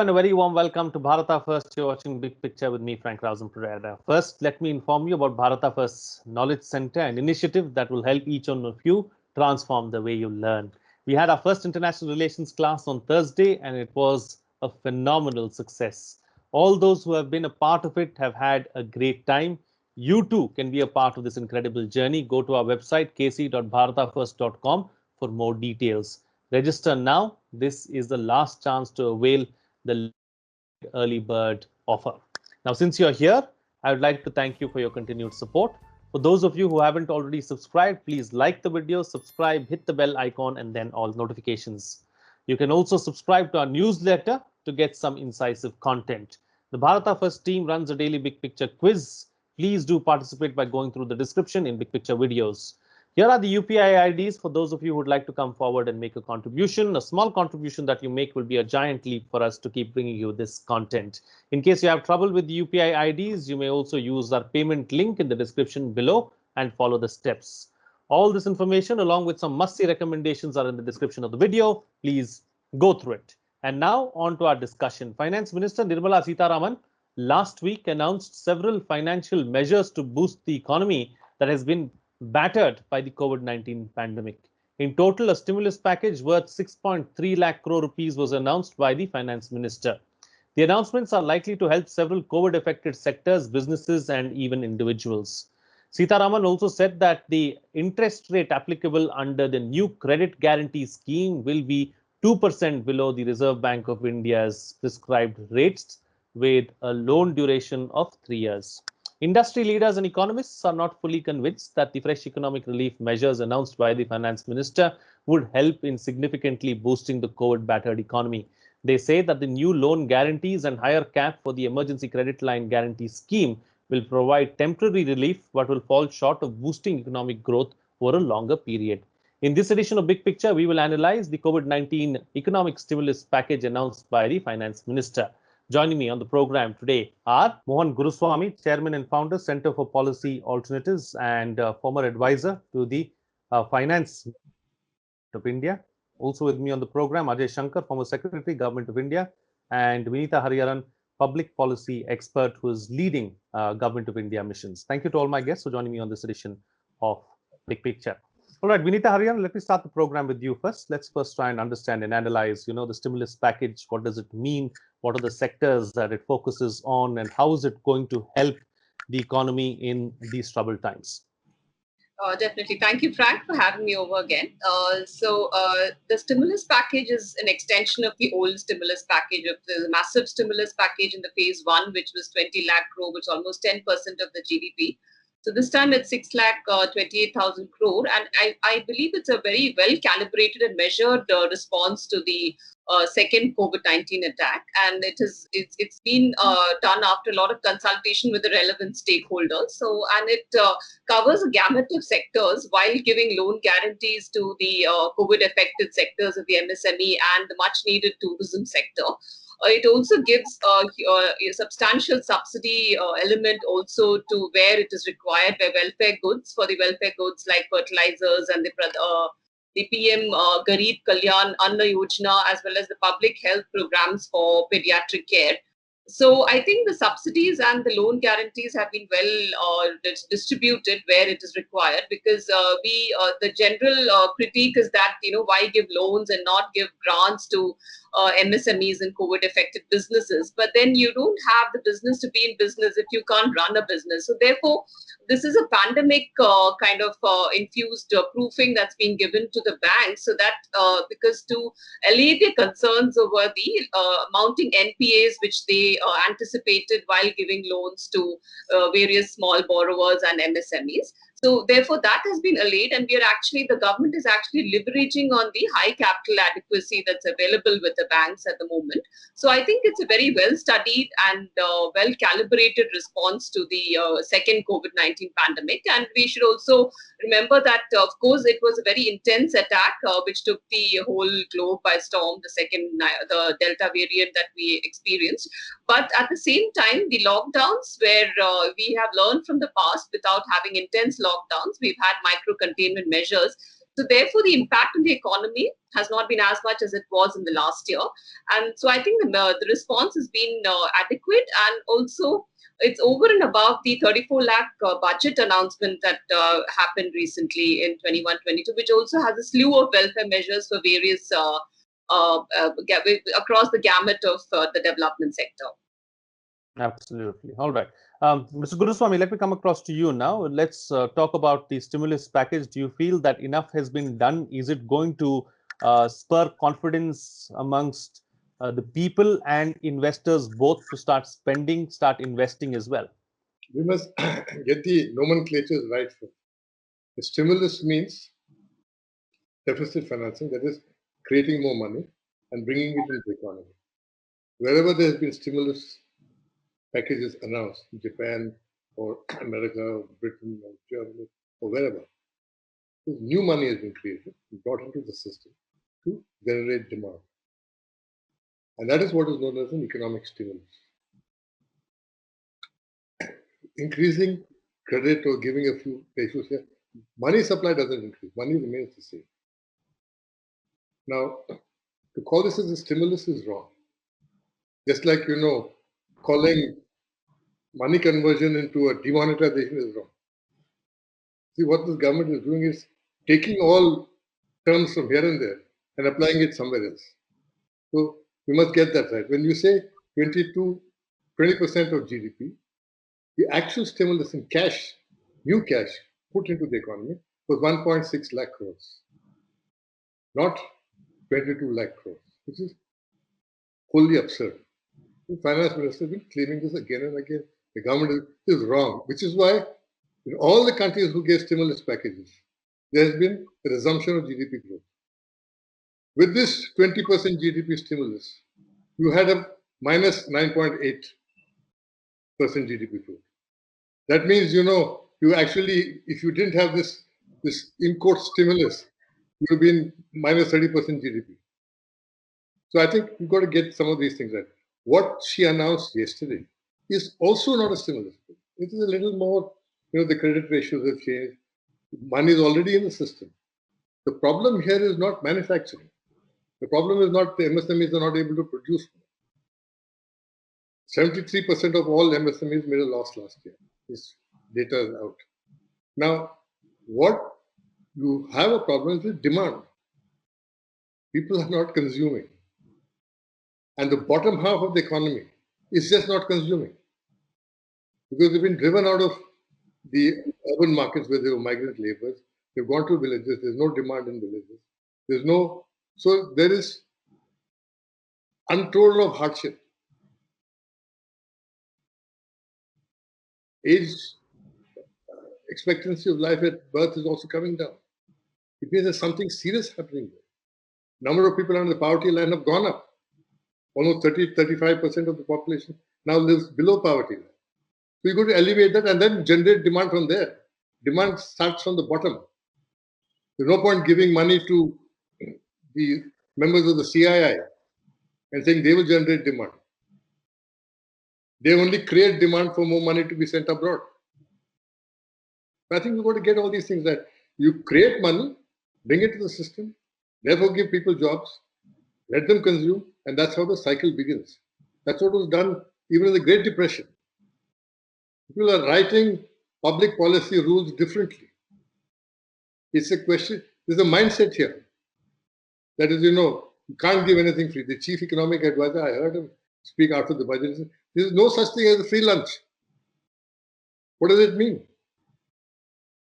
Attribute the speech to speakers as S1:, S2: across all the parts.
S1: and a very warm welcome to Bharata First. You're watching Big Picture with me, Frank Pereira. First, let me inform you about Bharata First Knowledge Center, an initiative that will help each one of you transform the way you learn. We had our first international relations class on Thursday, and it was a phenomenal success. All those who have been a part of it have had a great time. You too can be a part of this incredible journey. Go to our website, kc.bharatafirst.com, for more details. Register now. This is the last chance to avail the early bird offer. Now, since you're here, I would like to thank you for your continued support. For those of you who haven't already subscribed, please like the video, subscribe, hit the bell icon, and then all notifications. You can also subscribe to our newsletter to get some incisive content. The Bharata First team runs a daily Big Picture quiz. Please do participate by going through the description in Big Picture videos. Here are the UPI IDs for those of you who would like to come forward and make a contribution. A small contribution that you make will be a giant leap for us to keep bringing you this content. In case you have trouble with the UPI IDs, you may also use our payment link in the description below and follow the steps. All this information along with some must-see recommendations are in the description of the video. Please go through it. And now on to our discussion. Finance Minister Nirmala Sitharaman last week announced several financial measures to boost the economy that has been battered by the COVID-19 pandemic. In total, a stimulus package worth 6.3 lakh crore rupees was announced by the finance minister. The announcements are likely to help several COVID-affected sectors, businesses, and even individuals. Sitharaman also said that the interest rate applicable under the new credit guarantee scheme will be 2% below the Reserve Bank of India's prescribed rates, with a loan duration of 3 years. Industry leaders and economists are not fully convinced that the fresh economic relief measures announced by the finance minister would help in significantly boosting the COVID-battered economy. They say that the new loan guarantees and higher cap for the emergency credit line guarantee scheme will provide temporary relief but will fall short of boosting economic growth over a longer period. In this edition of Big Picture, we will analyze the COVID-19 economic stimulus package announced by the finance minister. Joining me on the program today are Mohan Guruswamy, Chairman and Founder, Center for Policy Alternatives and former advisor to the Finance of India. Also with me on the program, Ajay Shankar, former Secretary, Government of India, and Vinita Hariharan, public policy expert who is leading Government of India missions. Thank you to all my guests for joining me on this edition of Big Picture. All right, Vinita Hariharan, let me start the program with you first. Let's first try and understand and analyze, the stimulus package. What does it mean? What are the sectors that it focuses on, and how is it going to help the economy in these troubled times?
S2: Definitely. Thank you, Frank, for having me over again. The stimulus package is an extension of the old stimulus package, of the massive stimulus package in the phase one, which was 20 lakh crore, which is almost 10% of the GDP. So this time it's 6 lakh 28,000 crore. And I believe it's a very well calibrated and measured response to the second COVID-19 attack. And it's been done after a lot of consultation with the relevant stakeholders. And it covers a gamut of sectors while giving loan guarantees to the COVID-affected sectors of the MSME and the much-needed tourism sector. It also gives a substantial subsidy element also to where it is required by welfare goods, for the welfare goods like fertilizers and the PM Garib Kalyan Anna Yojana, as well as the public health programs for pediatric care. So I think the subsidies and the loan guarantees have been well distributed where it is required, because the general critique is that, why give loans and not give grants to MSMEs and COVID-affected businesses. But then you don't have the business to be in business if you can't run a business. So therefore, this is a pandemic kind of infused proofing that's been given to the banks, so that because to allay their concerns over the mounting NPAs which they anticipated while giving loans to various small borrowers and MSMEs. So therefore, that has been allayed, and the government is actually leveraging on the high capital adequacy that's available with the banks at the moment. So I think it's a very well studied and well calibrated response to the second COVID-19 pandemic. And we should also remember that, of course, it was a very intense attack which took the whole globe by storm, the Delta variant that we experienced. But at the same time, the lockdowns, where we have learned from the past, without having intense lockdowns, we've had micro containment measures. So therefore, the impact on the economy has not been as much as it was in the last year. And so I think the response has been adequate, and also it's over and above the 34 lakh budget announcement that happened recently in 21-22, which also has a slew of welfare measures for various across the gamut of the development sector.
S1: Absolutely. All right. Mr. Guruswamy, let me come across to you now. Let's talk about the stimulus package. Do you feel that enough has been done? Is it going to spur confidence amongst the people and investors both to start spending, start investing as well?
S3: We must get the nomenclatures right. The stimulus means deficit financing, that is creating more money and bringing it into the economy. Wherever there has been stimulus packages announced, in Japan or America or Britain or Germany or wherever, new money has been created, brought into the system to generate demand. And that is what is known as an economic stimulus. Increasing credit or giving a few ratios here, money supply doesn't increase, money remains the same. Now, to call this as a stimulus is wrong. Just like, calling money conversion into a demonetization is wrong. See, what this government is doing is taking all terms from here and there and applying it somewhere else. So we must get that right. When you say 20% of GDP, the actual stimulus in cash, new cash, put into the economy was 1.6 lakh crores, not 22 lakh crores, which is wholly absurd. The finance minister has been claiming this again and again. The government is wrong, which is why in all the countries who gave stimulus packages, there has been a resumption of GDP growth. With this 20% GDP stimulus, you had a minus 9.8% GDP growth. That means, you actually, if you didn't have this in-court stimulus, you would have been minus 30% GDP. So I think we've got to get some of these things right. What she announced yesterday is also not a stimulus. It is a little more, the credit ratios have changed. Money is already in the system. The problem here is not manufacturing. The problem is not the MSMEs are not able to produce more. 73% of all MSMEs made a loss last year. This data is out. Now, what you have a problem is with demand. People are not consuming. And the bottom half of the economy is just not consuming. Because they've been driven out of the urban markets where there were migrant laborers. They've gone to villages. There's no demand in villages. So there is untold of hardship. Age expectancy of life at birth is also coming down. It means there's something serious happening there. Number of people under the poverty line have gone up. Almost 35% of the population now lives below poverty line. So you're going to elevate that and then generate demand from there. Demand starts from the bottom. There's no point giving money to the members of the CII and saying they will generate demand. They only create demand for more money to be sent abroad. I think we've got to get all these things that you create money, bring it to the system, therefore give people jobs, let them consume, and that's how the cycle begins. That's what was done even in the Great Depression. People are writing public policy rules differently. It's a question, there's a mindset here. That is, you can't give anything free. The chief economic advisor, I heard him speak after the budget, he said, there's no such thing as a free lunch. What does it mean?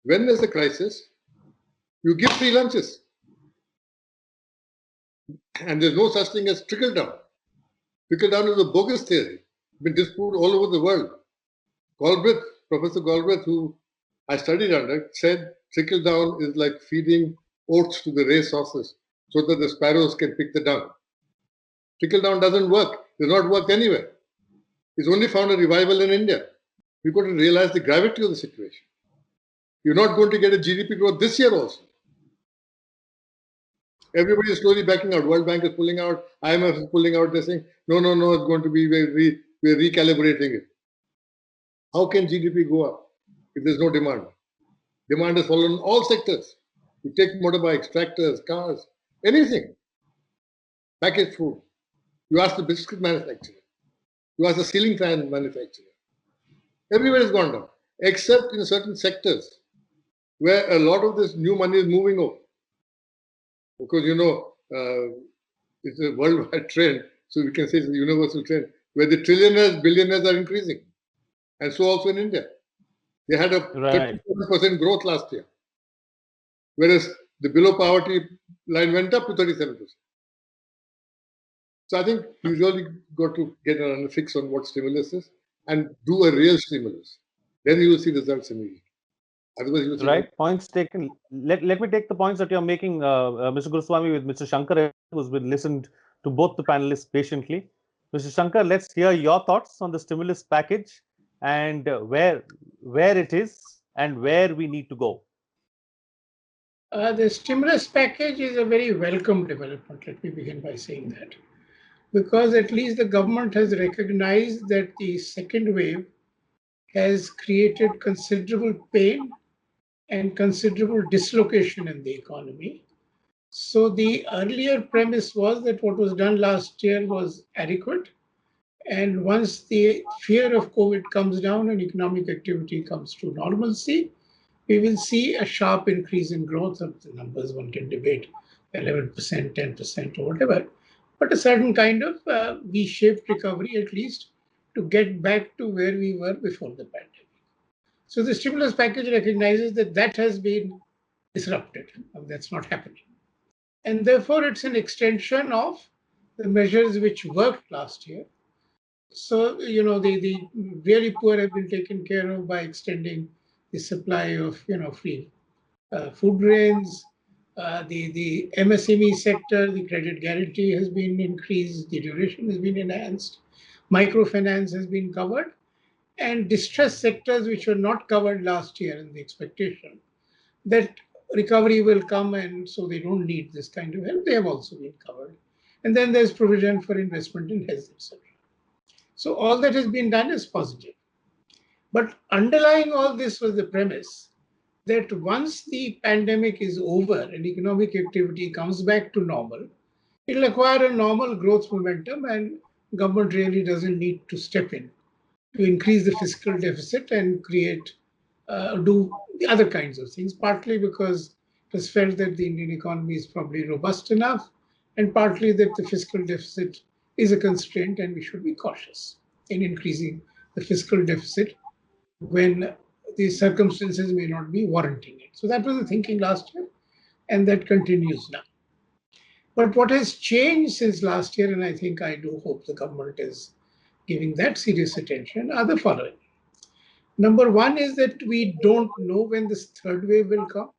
S3: When there's a crisis, you give free lunches. And there's no such thing as trickle down. Trickle down is a bogus theory. It's been disproved all over the world. Professor Galbraith, who I studied under, said trickle down is like feeding oats to the racehorses so that the sparrows can pick the dung. Trickle down doesn't work. It's not worked anywhere. It's only found a revival in India. We've got to realize the gravity of the situation. You're not going to get a GDP growth this year also. Everybody is slowly backing out. World Bank is pulling out. IMF is pulling out. They're saying, no, it's going to be, we're recalibrating it. How can GDP go up if there's no demand? Demand has fallen in all sectors. You take motorbikes, tractors, cars, anything, packaged food. You ask the biscuit manufacturer. You ask the ceiling fan manufacturer. Everywhere has gone down, except in certain sectors where a lot of this new money is moving over. Because, it's a worldwide trend, so we can say it's a universal trend, where the trillionaires, billionaires are increasing. And so also in India. They had a 37% growth last year, whereas the below poverty line went up to 37%. So I think you really got to get a fix on what stimulus is and do a real stimulus. Then you will see results immediately. Otherwise, you will see
S1: right. Points taken. Let me take the points that you're making, Mr. Guruswamy, with Mr. Shankar, who's been listened to both the panelists patiently. Mr. Shankar, let's hear your thoughts on the stimulus package and where it is and where we need to go.
S4: The stimulus package is a very welcome development. Let me begin by saying that. Because at least the government has recognized that the second wave has created considerable pain and considerable dislocation in the economy. So the earlier premise was that what was done last year was adequate. And once the fear of COVID comes down and economic activity comes to normalcy, we will see a sharp increase in growth of the numbers. One can debate 11%, 10%, or whatever, but a certain kind of V-shaped recovery, at least, to get back to where we were before the pandemic. So the stimulus package recognizes that that has been disrupted. That's not happening. And therefore, it's an extension of the measures which worked last year. So, the really poor have been taken care of by extending the supply of, free food grains. The MSME sector, the credit guarantee has been increased, the duration has been enhanced, microfinance has been covered, and distressed sectors which were not covered last year in the expectation that recovery will come and so they don't need this kind of help, they have also been covered. And then there's provision for investment in health, etc. So all that has been done is positive. But underlying all this was the premise that once the pandemic is over and economic activity comes back to normal, it'll acquire a normal growth momentum and government really doesn't need to step in to increase the fiscal deficit and do the other kinds of things, partly because it was felt that the Indian economy is probably robust enough, and partly that the fiscal deficit is a constraint and we should be cautious in increasing the fiscal deficit when the circumstances may not be warranting it. So that was the thinking last year, and that continues now. But what has changed since last year, and I do hope the government is giving that serious attention, are the following. Number one is that we don't know when this third wave will come.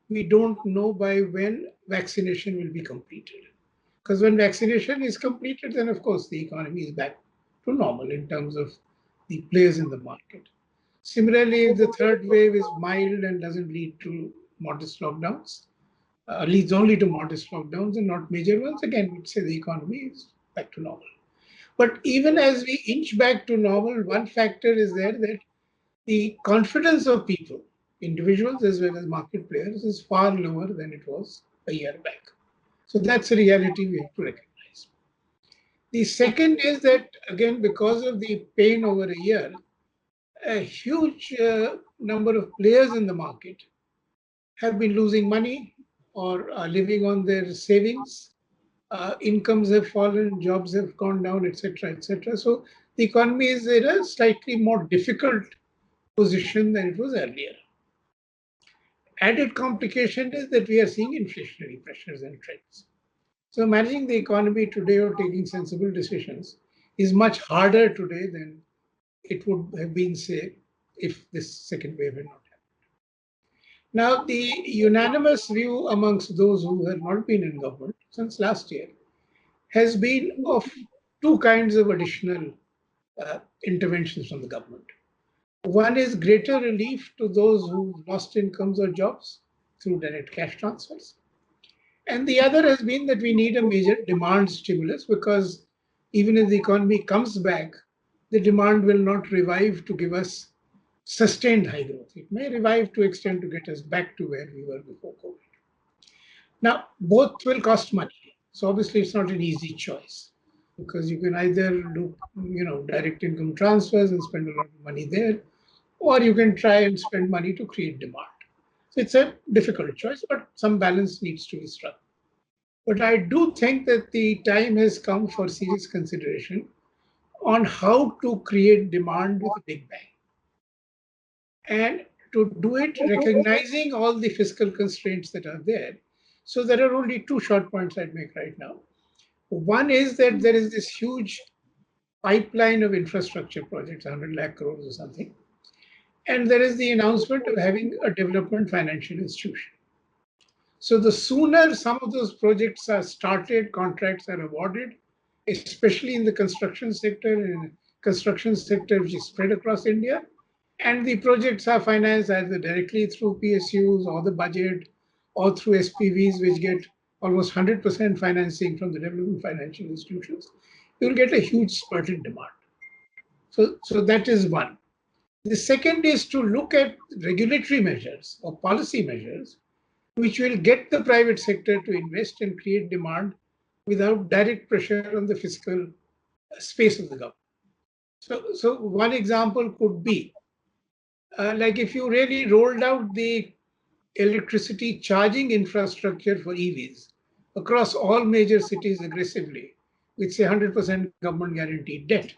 S4: We don't know by when vaccination will be completed. Because when vaccination is completed, then of course the economy is back to normal in terms of the players in the market. Similarly, if the third wave is mild and doesn't lead to modest lockdowns, leads only to modest lockdowns and not major ones, again, we'd say the economy is back to normal. But even as we inch back to normal, one factor is there that the confidence of people, individuals as well as market players, is far lower than it was a year back. So that's a reality we have to recognize. The second is that, again, because of the pain over a year, a huge number of players in the market have been losing money or are living on their savings. Incomes have fallen, jobs have gone down, etc., etc. So the economy is in a slightly more difficult position than it was earlier. Added complication is that we are seeing inflationary pressures and trends. So managing the economy today or taking sensible decisions is much harder today than it would have been, say, if this second wave had not happened. Now, the unanimous view amongst those who have not been in government since last year has been of two kinds of additional interventions from the government. One is greater relief to those who lost incomes or jobs through direct cash transfers. And the other has been that we need a major demand stimulus because even if the economy comes back, the demand will not revive to give us sustained high growth. It may revive to extent to get us back to where we were before COVID. Now, both will cost money. So obviously it's not an easy choice because you can either do, direct income transfers and spend a lot of money there, or you can try and spend money to create demand. So it's a difficult choice, but some balance needs to be struck. But I do think that the time has come for serious consideration on how to create demand with a big bang. And to do it, recognizing all the fiscal constraints that are there. So there are only two short points I'd make right now. One is that there is this huge pipeline of infrastructure projects, 100 lakh crores or something. And there is the announcement of having a development financial institution. So the sooner some of those projects are started, contracts are awarded, especially in the construction sector which is spread across India, and the projects are financed either directly through PSUs or the budget or through SPVs, which get almost 100% financing from the development financial institutions, you will get a huge spurt in demand. So that is one. The second is to look at regulatory measures or policy measures which will get the private sector to invest and create demand without direct pressure on the fiscal space of the government. So one example could be like if you really rolled out the electricity charging infrastructure for EVs across all major cities aggressively with say 100% government guaranteed debt,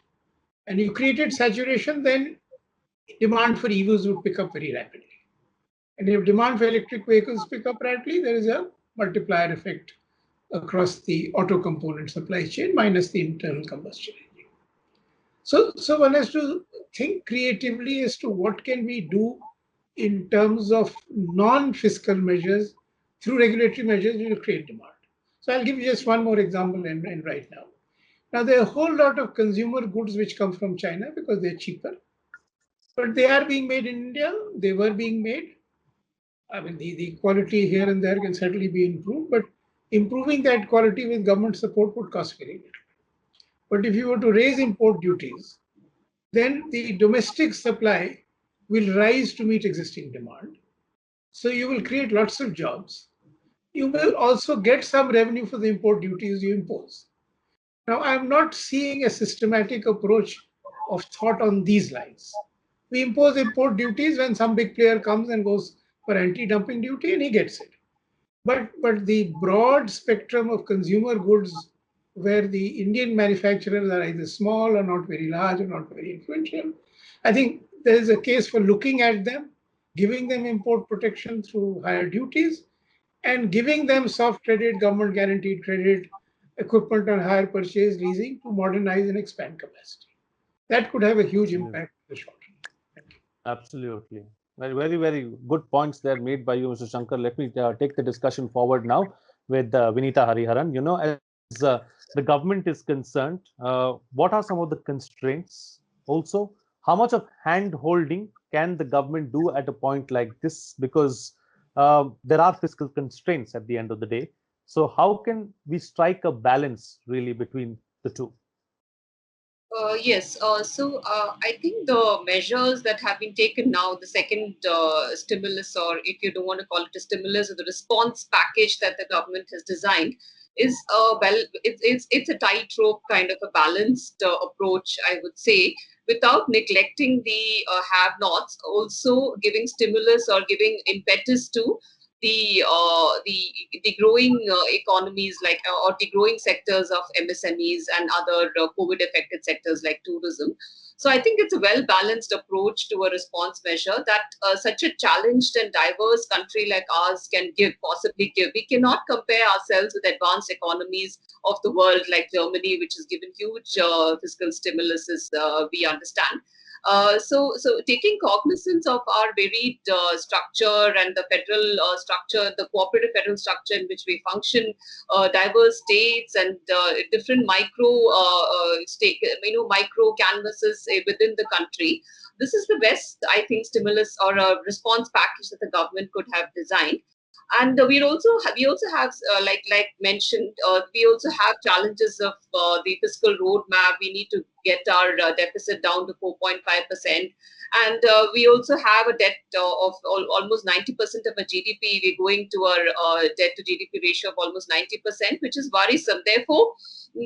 S4: and you created saturation, then demand for EVs would pick up very rapidly. And if demand for electric vehicles pick up rapidly, there is a multiplier effect across the auto component supply chain minus the internal combustion engine. So one has to think creatively as to what can we do in terms of non-fiscal measures through regulatory measures to create demand. So I'll give you just one more example in right now. Now there are a whole lot of consumer goods which come from China because they're cheaper, but they are being made in India. They were being made. I mean, the quality here and there can certainly be improved, but improving that quality with government support would cost very little. But if you were to raise import duties, then the domestic supply will rise to meet existing demand. So you will create lots of jobs. You will also get some revenue for the import duties you impose. Now, I'm not seeing a systematic approach of thought on these lines. We impose import duties when some big player comes and goes for anti-dumping duty and he gets it. But the broad spectrum of consumer goods where the Indian manufacturers are either small or not very large or not very influential, I think there is a case for looking at them, giving them import protection through higher duties, and giving them soft credit, government guaranteed credit, equipment on hire purchase, leasing to modernize and expand capacity. That could have a huge impact in the short run. Thank you.
S1: Absolutely. Very, very good points there made by you, Mr. Shankar. Let me take the discussion forward now with Vinita Hariharan. As the government is concerned, what are some of the constraints? Also, how much of hand-holding can the government do at a point like this? Because there are fiscal constraints at the end of the day. So how can we strike a balance really between the two?
S2: Yes. I think the measures that have been taken now, the second stimulus, or if you don't want to call it a stimulus, or the response package that the government has designed, is it's a tightrope kind of a balanced approach, I would say, without neglecting the have-nots. Also giving stimulus or giving impetus to the growing economies or the growing sectors of MSMEs and other COVID affected sectors like tourism. So I think it's a well balanced approach to a response measure that such a challenged and diverse country like ours can possibly give. We cannot compare ourselves with advanced economies of the world like Germany, which has given huge fiscal stimuluses, we understand. So taking cognizance of our varied structure and the federal structure, the cooperative federal structure in which we function, diverse states and different micro canvases within the country. This is the best, I think, stimulus or a response package that the government could have designed. And we also have like mentioned, we also have challenges of the fiscal roadmap. We need to get our deficit down to 4.5%, and we also have a debt of almost 90% of our GDP. We're going to our debt to GDP ratio of almost 90%, which is worrisome. Therefore,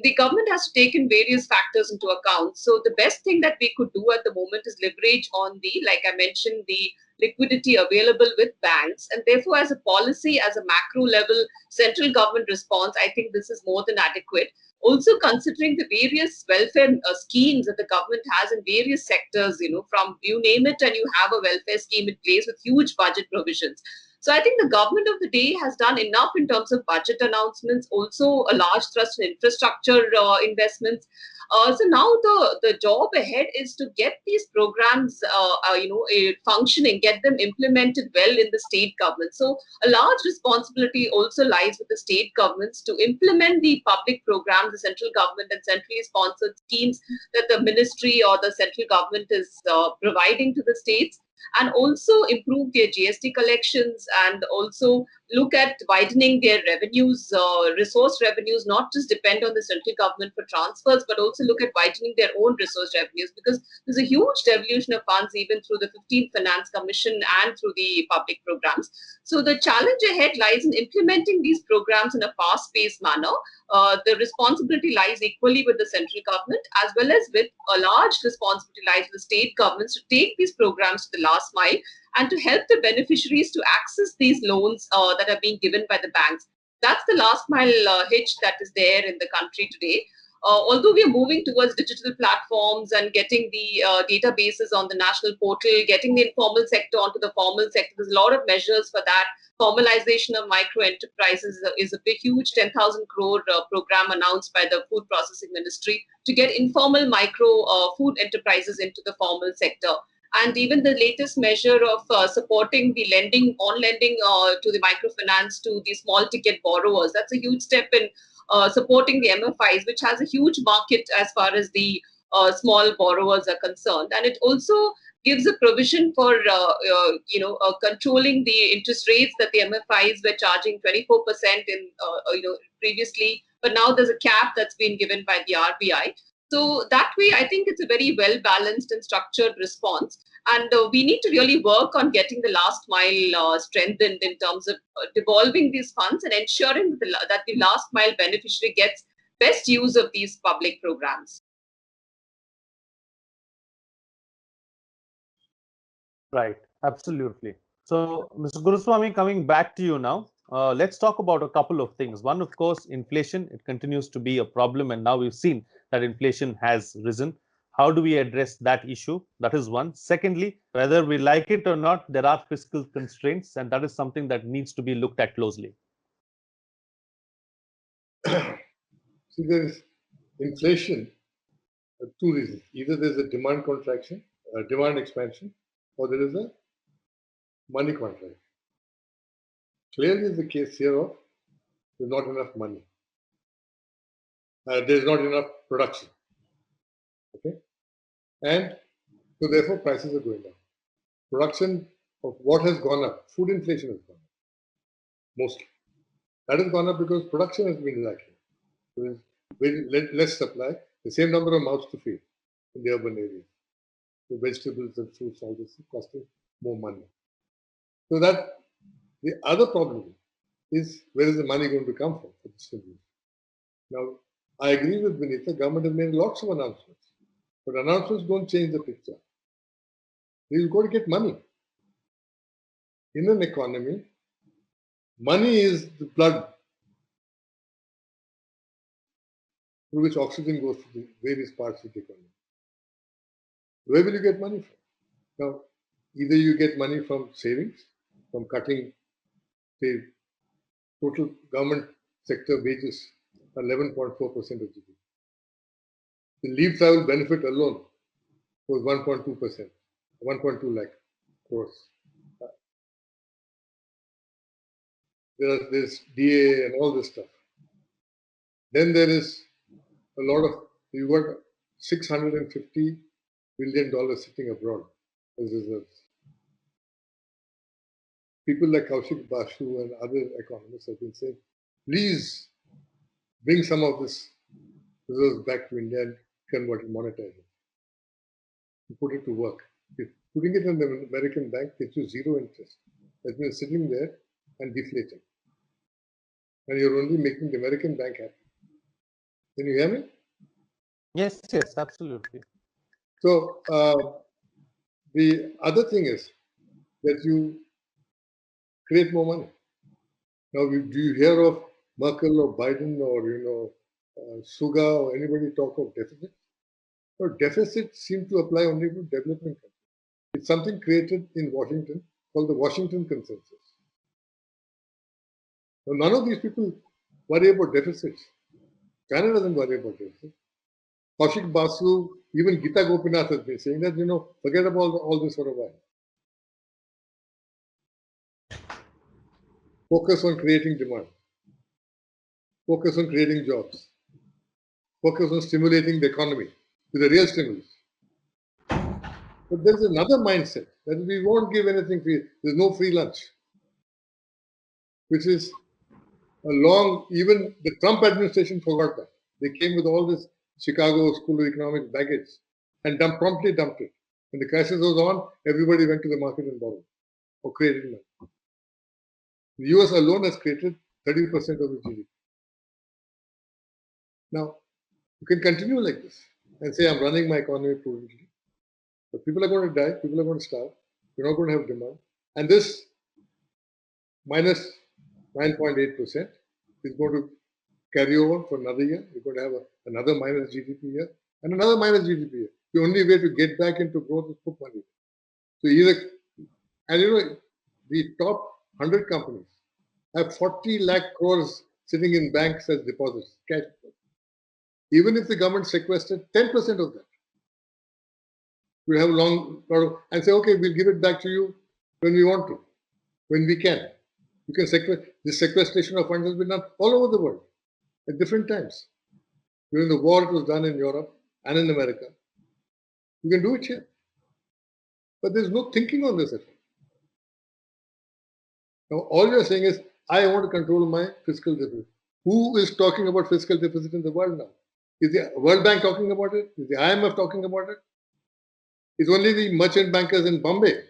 S2: the government has taken various factors into account. So the best thing that we could do at the moment is leverage on the, like I mentioned, the liquidity available with banks. And therefore, as a policy, as a macro level central government response, I think this is more than adequate. Also considering the various welfare schemes that the government has in various sectors, from you name it, and you have a welfare scheme in place with huge budget provisions. So I think the government of the day has done enough in terms of budget announcements, also a large thrust in infrastructure investments. So now the job ahead is to get these programs, functioning, get them implemented well in the state government. So a large responsibility also lies with the state governments to implement the public programs, the central government and centrally sponsored schemes that the ministry or the central government is providing to the states, and also improve their GST collections, and also look at widening their revenues, resource revenues, not just depend on the central government for transfers, but also look at widening their own resource revenues, because there's a huge devolution of funds even through the 15th Finance Commission and through the public programs. So the challenge ahead lies in implementing these programs in a fast-paced manner. The responsibility lies equally with the central government, as well as with a large responsibility lies with the state governments to take these programs to the last mile and to help the beneficiaries to access these loans that are being given by the banks. That's the last mile hitch that is there in the country today. Although we are moving towards digital platforms and getting the databases on the national portal, getting the informal sector onto the formal sector, there's a lot of measures for that. Formalization of micro enterprises is a big, huge 10,000 crore program announced by the Food Processing Ministry to get informal micro food enterprises into the formal sector. And even the latest measure of supporting the lending, on lending to the microfinance to the small ticket borrowers. That's a huge step in supporting the MFIs, which has a huge market as far as the small borrowers are concerned. And it also gives a provision for controlling the interest rates that the MFIs were charging 24% in previously, but now there's a cap that's been given by the RBI. So that way, I think it's a very well balanced and structured response. And we need to really work on getting the last mile strengthened in terms of devolving these funds and ensuring that the last mile beneficiary gets best use of these public programs.
S1: Right, absolutely. So, Mr. Guruswamy, coming back to you now, let's talk about a couple of things. One, of course, inflation. It continues to be a problem, and now we've seen that inflation has risen. How do we address that issue? That is one. Secondly, whether we like it or not, there are fiscal constraints, and that is something that needs to be looked at closely.
S3: See, there is inflation, two reasons. Either there's a demand contraction, demand expansion, or there is a money contraction. Clearly, is the case here of there's not enough money. There's not enough production. Okay, and so therefore prices are going down. Production of what has gone up, food inflation has gone up mostly. That has gone up because production has been lacking. There is very less supply, the same number of mouths to feed in the urban areas. The vegetables and fruits, all this is costing more money. So that the other problem is where is the money going to come from for the stimulus? Now, I agree with Vinita, government has made lots of announcements, but announcements don't change the picture. You've got to get money. In an economy, money is the plug through which oxygen goes to the various parts of the economy. Where will you get money from? Now, either you get money from savings, from cutting, say, total government sector wages are 11.4% of GDP. The leave travel benefit alone was 1.2%, 1.2 lakh crores. There's DA and all this stuff. Then there is a lot of, you've got $650 billion sitting abroad as reserves. people like Kaushik Basu and other economists have been saying, please bring some of this reserves back to India and convert it, monetize it, and put it to work. If putting it in the American bank gets you zero interest. That's been sitting there and deflating. And you're only making the American bank happy. Can you hear me?
S1: Yes, yes, absolutely.
S3: So the other thing is that you create more money. Now, do you hear of Merkel or Biden or Suga or anybody talk of deficit? No, deficits seem to apply only to developing countries. It's something created in Washington called the Washington Consensus. Now, none of these people worry about deficits. China doesn't worry about deficits. Kaushik Basu, even Gita Gopinath has been saying that, forget about all this for a while. Focus on creating demand. Focus on creating jobs. Focus on stimulating the economy with a real stimulus. But there's another mindset that we won't give anything free. There's no free lunch, which is even the Trump administration forgot that. They came with all this Chicago School of Economics baggage and promptly dumped it. When the crisis was on, everybody went to the market and borrowed or created money. The US alone has created 30% of the GDP. Now, you can continue like this and say, I'm running my economy prudently. But people are going to die, people are going to starve, you're not going to have demand. And this minus 9.8% is going to carry over for another year. You're going to have another minus GDP year and another minus GDP year. The only way to get back into growth is put money. So the top 100 companies have 40 lakh crores sitting in banks as deposits, cash. Even if the government sequestered 10% of that, we have and say, okay, we'll give it back to you when we want to, when we can. You can this sequestration of funds has been done all over the world at different times. During the war, it was done in Europe and in America. You can do it here. But there's no thinking on this at all. Now, all you're saying is, I want to control my fiscal deficit. Who is talking about fiscal deficit in the world now? Is the World Bank talking about it? Is the IMF talking about it? It's only the merchant bankers in Bombay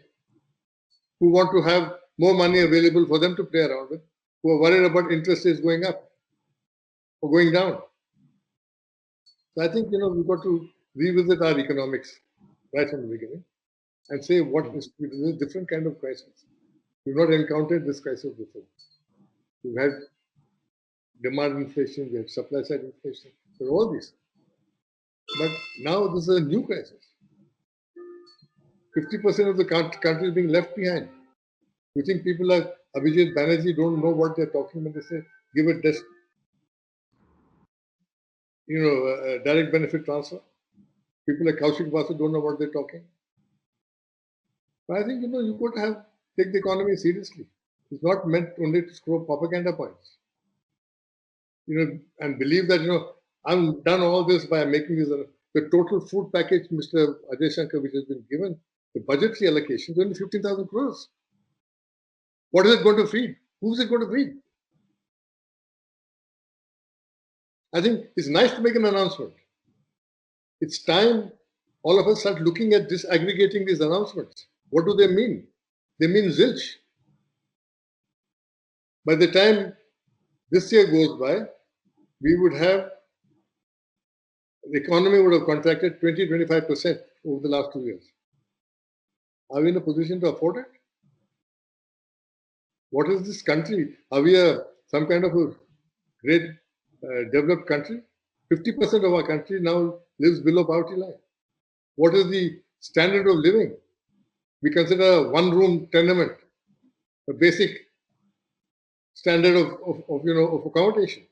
S3: who want to have more money available for them to play around with, who are worried about interest rates going up or going down. So I think, we've got to revisit our economics right from the beginning and say what is a different kind of crisis. We've not encountered this crisis before. We've had demand inflation, we have supply side inflation, so all these. But now this is a new crisis. 50% of the country is being left behind. You think people like Abhijit Banerjee don't know what they're talking when they say give a direct benefit transfer? People like Kaushik Basu don't know what they're talking. But I think, you've got to take the economy seriously. It's not meant only to score propaganda points. And believe that, I've done all this by making this. The total food package, Mr. Ajay Shankar, which has been given, the budgetary allocation is only 15,000 crores. What is it going to feed? Who is it going to feed? I think it's nice to make an announcement. It's time all of us start looking at disaggregating these announcements. What do they mean? They mean zilch. By the time this year goes by, we would have, the economy would have contracted 20-25% over the last 2 years. Are we in a position to afford it? What is this country? Are we some kind of a great developed country? 50% of our country now lives below poverty line. What is the standard of living? We consider a one-room tenement a basic standard of accommodation.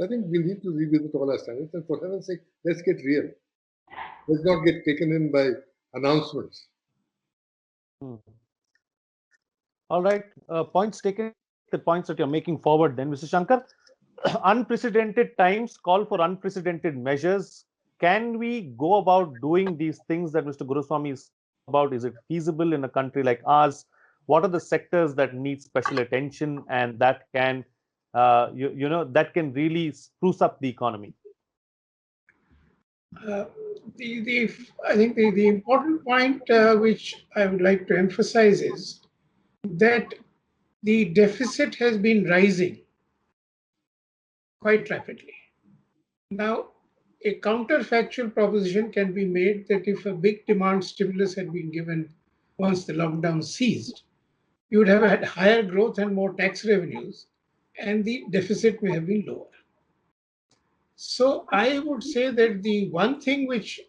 S3: I think we need to revisit all our standards, and for heaven's sake, let's get real. Let's not get taken in by announcements.
S1: All right, points taken. The points that you're making forward, then, Mr. Shankar. Unprecedented times call for unprecedented measures. Can we go about doing these things that Mr. Guruswamy is about? Is it feasible in a country like ours, what are the sectors that need special attention and that can, that can really spruce up the economy?
S4: I think the important point which I would like to emphasize is that the deficit has been rising quite rapidly. Now, a counterfactual proposition can be made that if a big demand stimulus had been given once the lockdown ceased, you would have had higher growth and more tax revenues, and the deficit may have been lower. So I would say that the one thing which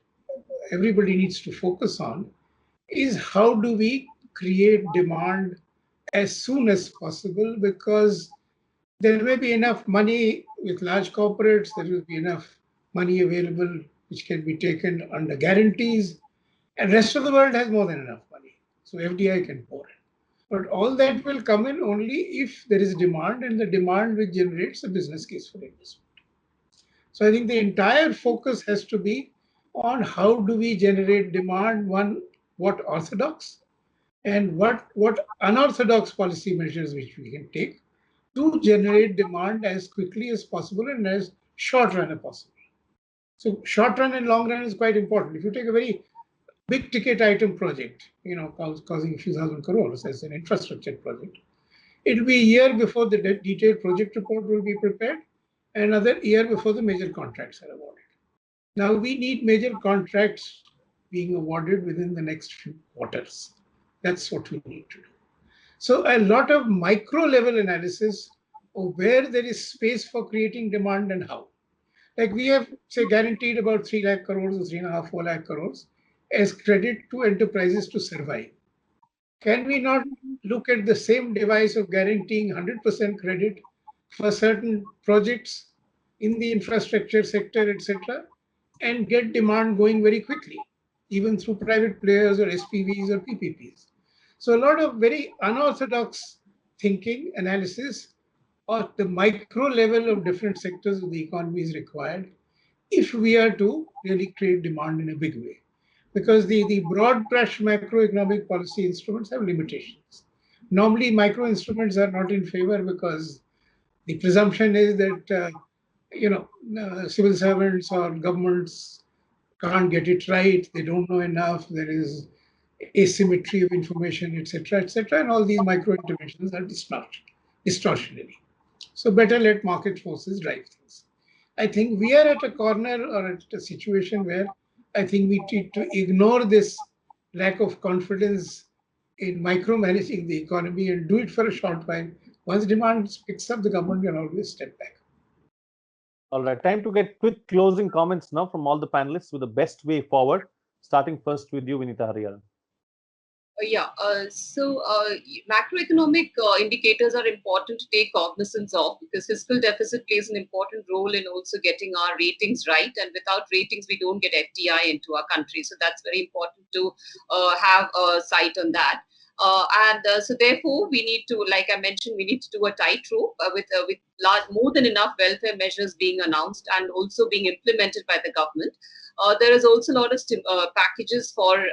S4: everybody needs to focus on is how do we create demand as soon as possible, because there may be enough money with large corporates, there will be enough money available which can be taken under guarantees, and rest of the world has more than enough money. So FDI can pour in. But all that will come in only if there is demand, and the demand which generates a business case for investment. So I think the entire focus has to be on how do we generate demand, one, what orthodox and what unorthodox policy measures which we can take to generate demand as quickly as possible and as short run as possible. So short run and long run is quite important. If you take a very big ticket item project, causing a few thousand crores as an infrastructure project, it will be a year before the detailed project report will be prepared, and another year before the major contracts are awarded. Now we need major contracts being awarded within the next few quarters. That's what we need to do. So a lot of micro level analysis of where there is space for creating demand and how. Like we have, say, guaranteed about 3 lakh crores or 3.5, 4 lakh crores as credit to enterprises to survive. Can we not look at the same device of guaranteeing 100% credit for certain projects in the infrastructure sector, etc., and get demand going very quickly, even through private players or SPVs or PPPs? So a lot of very unorthodox thinking, analysis, or the micro level of different sectors of the economy is required if we are to really create demand in a big way. Because the broad brush macroeconomic policy instruments have limitations. Normally, micro instruments are not in favor because the presumption is that civil servants or governments can't get it right, they don't know enough, there is asymmetry of information, etc., etc., and all these micro interventions are distortionary. So better let market forces drive things. I think we are at a corner or at a situation where I think we need to ignore this lack of confidence in micromanaging the economy and do it for a short while. Once demand picks up, the government can always step back.
S1: All right, time to get quick closing comments now from all the panelists with the best way forward. Starting first with you, Vinita Hariharan.
S2: Macroeconomic indicators are important to take cognizance of, because fiscal deficit plays an important role in also getting our ratings right. And without ratings, we don't get FDI into our country. So that's very important to have a sight on that. So therefore, we need to, like I mentioned, we need to do a tightrope with more than enough welfare measures being announced and also being implemented by the government. There is also a lot of packages for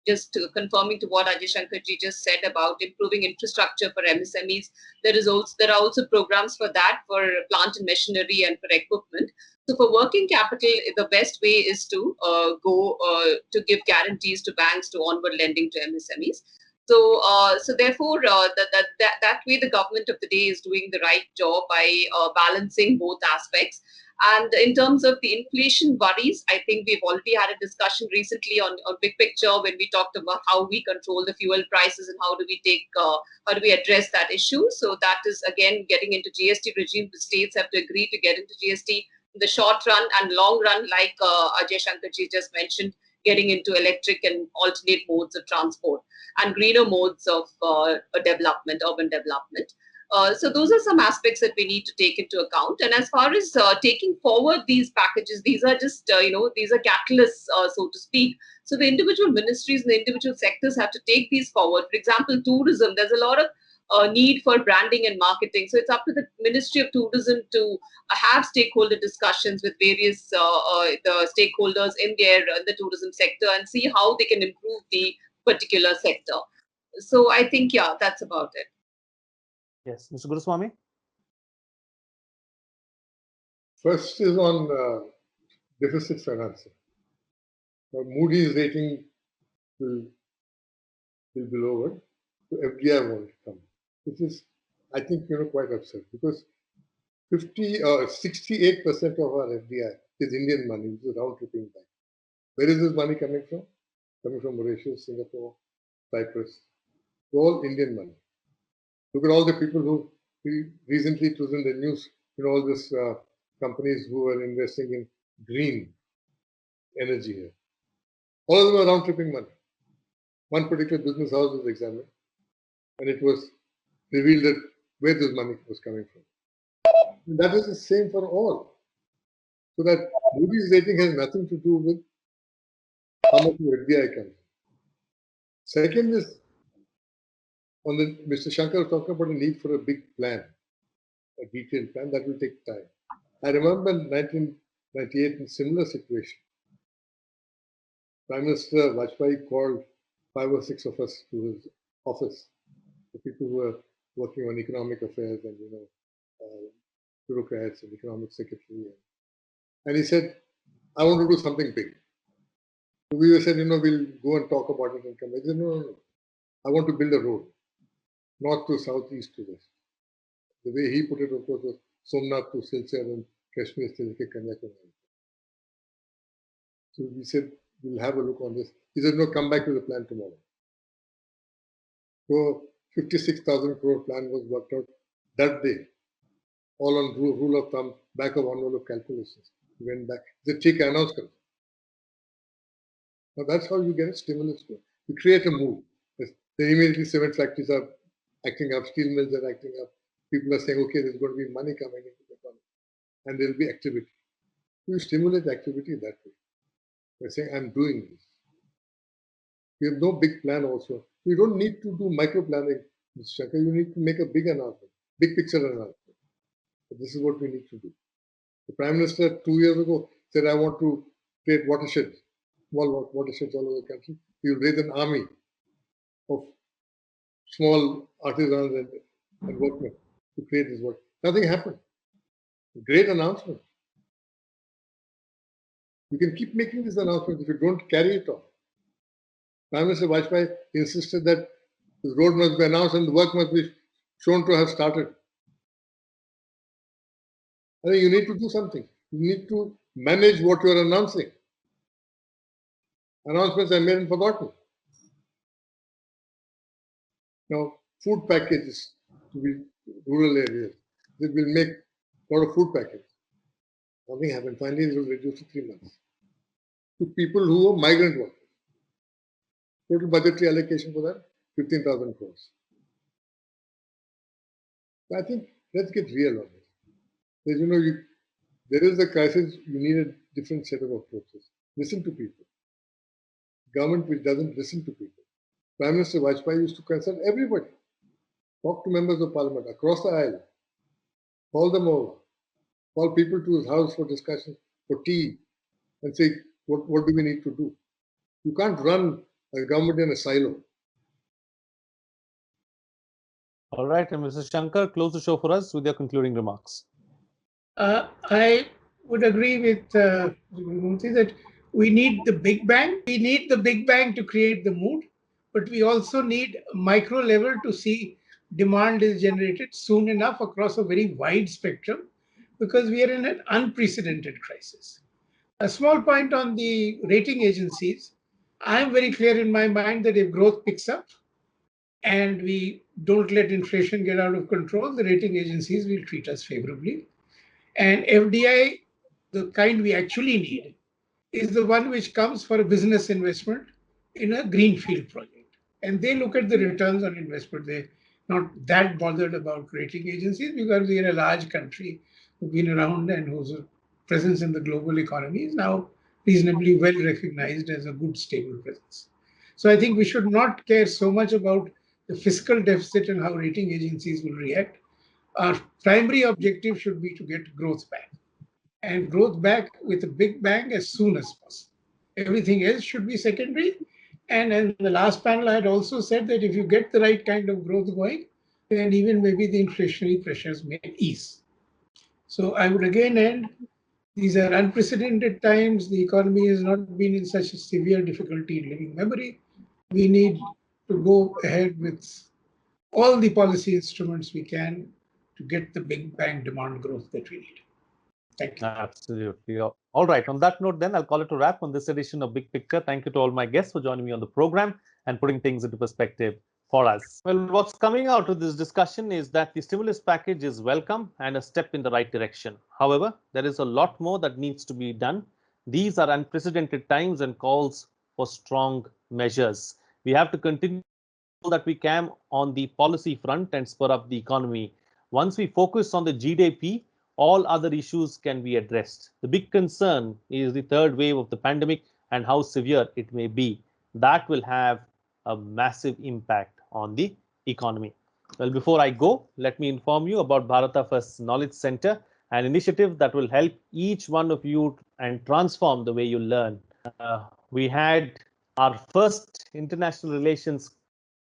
S2: just confirming to what Ajay Shankarji just said about improving infrastructure for MSMEs. There are also programs for that, for plant and machinery and for equipment. So for working capital, the best way is to to give guarantees to banks to onward lending to MSMEs. So therefore, that way the government of the day is doing the right job by balancing both aspects. And in terms of the inflation worries, I think we've already had a discussion recently on big picture when we talked about how we control the fuel prices and how do we address that issue. So that is again getting into GST regime. The states have to agree to get into GST in the short run and long run, like Ajay Shankarji just mentioned, getting into electric and alternate modes of transport and greener modes of development, urban development. So those are some aspects that we need to take into account. And as far as taking forward these packages, these are just, these are catalysts, so to speak. So the individual ministries and the individual sectors have to take these forward. For example, tourism, there's a lot of need for branding and marketing. So it's up to the Ministry of Tourism to have stakeholder discussions with various the stakeholders in the tourism sector and see how they can improve the particular sector. So I think, yeah, that's about it.
S1: Yes, Mr. Guruswamy.
S3: First is on deficit financing. Moody's rating will be lowered, so FDI won't come, which is, I think, quite absurd, because 68% of our FDI is Indian money, which is round tripping back. Where is this money coming from? Coming from Mauritius, Singapore, Cyprus. It's all Indian money. Look at all the people who recently, it was in the news, all these companies who are investing in green energy here. All of them are round tripping money. One particular business house was examined, and it was revealed that where this money was coming from. And that is the same for all. So that Moody's rating has nothing to do with how much FDI comes. Second is, Mr. Shankar was talking about the need for a big plan, a detailed plan that will take time. I remember in 1998, in a similar situation, Prime Minister Vajpayee called 5 or 6 of us to his office, the people who were working on economic affairs and bureaucrats and economic secretary, and he said, "I want to do something big." So we said, we'll go and talk about it and come back. He said, no. I want to build a road, north to south, east to west. The way he put it, of course, was Somnath to Silchar and Kashmir to Kanyakumari. So we said, we'll have a look on this. He said, no, come back with a plan tomorrow. So 56,000 crore plan was worked out that day, all on rule of thumb, back of envelope calculations. We went back. The check announcement. Now that's how you get a stimulus bill. You create a mood. Then immediately cement factories are acting up, steel mills are acting up. People are saying, okay, there's going to be money coming into the economy. And there'll be activity. You stimulate activity that way. They're saying, I'm doing this. We have no big plan also. You don't need to do micro planning, Mr. Shankar. You need to make a big announcement, big picture announcement. But this is what we need to do. The Prime Minister 2 years ago said, I want to create watersheds, small watersheds all over the country. He will raise an army of small artisans and workmen to create this work. Nothing happened. Great announcement. You can keep making these announcements if you don't carry it on. Prime Minister Vajpayee insisted that the road must be announced and the work must be shown to have started. I think you need to do something. You need to manage what you are announcing. Announcements are made and forgotten. Now, food packages to be rural areas. They will make a lot of food packages. Nothing happened. Finally, it was reduced to 3 months. To people who are migrant workers. Total budgetary allocation for that, 15,000 crores. I think let's get real on this. Because, there is a crisis, you need a different set of approaches. Listen to people. Government which doesn't listen to people. Prime Minister Vajpayee used to consult everybody. Talk to members of parliament across the aisle. Call them over. Call people to his house for discussion, for tea, and say, what do we need to do? You can't run a government in a silo.
S1: All right, and Mr. Shankar, close the show for us with your concluding remarks.
S4: I would agree with Murthy that we need the big bang. We need the big bang to create the mood, but we also need micro level to see demand is generated soon enough across a very wide spectrum, because we are in an unprecedented crisis. A small point on the rating agencies. I am very clear in my mind that if growth picks up and we don't let inflation get out of control, the rating agencies will treat us favorably. And FDI, the kind we actually need, is the one which comes for a business investment in a greenfield project. And they look at the returns on investment. They're not that bothered about rating agencies because we are a large country who've been around and whose presence in the global economy is now reasonably well recognized as a good, stable presence. So I think we should not care so much about the fiscal deficit and how rating agencies will react. Our primary objective should be to get growth back, and growth back with a big bang as soon as possible. Everything else should be secondary. And in the last panel, I had also said that if you get the right kind of growth going, then even maybe the inflationary pressures may ease. So I would again end, these are unprecedented times. The economy has not been in such a severe difficulty in living memory. We need to go ahead with all the policy instruments we can to get the big bang demand growth that we need. Thank you.
S1: Absolutely. All right. On that note, then I'll call it a wrap on this edition of Big Picture. Thank you to all my guests for joining me on the program and putting things into perspective for us. Well, what's coming out of this discussion is that the stimulus package is welcome and a step in the right direction. However, there is a lot more that needs to be done. These are unprecedented times and calls for strong measures. We have to continue that we can on the policy front and spur up the economy. Once we focus on the GDP, all other issues can be addressed. The big concern is the third wave of the pandemic and how severe it may be. That will have a massive impact on the economy. Well, before I go, let me inform you about Bharata First Knowledge Center, an initiative that will help each one of you and transform the way you learn. We had our first international relations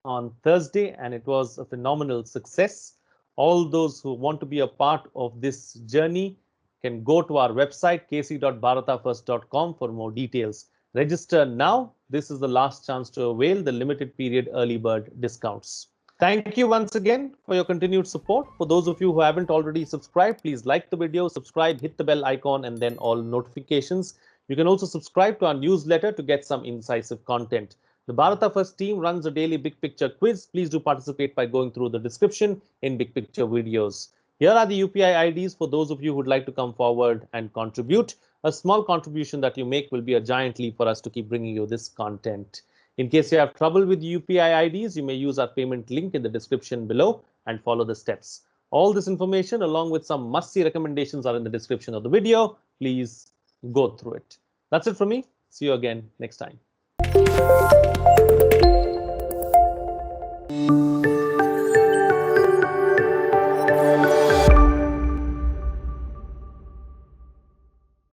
S1: on Thursday, and it was a phenomenal success. All those who want to be a part of this journey can go to our website kc.bharatafirst.com for more details. Register now. This is the last chance to avail the limited period early bird discounts. Thank you once again for your continued support. For those of you who haven't already subscribed, please like the video, subscribe, hit the bell icon, and then all notifications. You can also subscribe to our newsletter to get some incisive content. The Bharata First team runs a daily Big Picture quiz. Please do participate by going through the description in Big Picture videos. Here are the UPI IDs for those of you who would like to come forward and contribute. A small contribution that you make will be a giant leap for us to keep bringing you this content. In case you have trouble with UPI IDs, you may use our payment link in the description below and follow the steps. All this information along with some must-see recommendations are in the description of the video. Please go through it. That's it from me. See you again next time.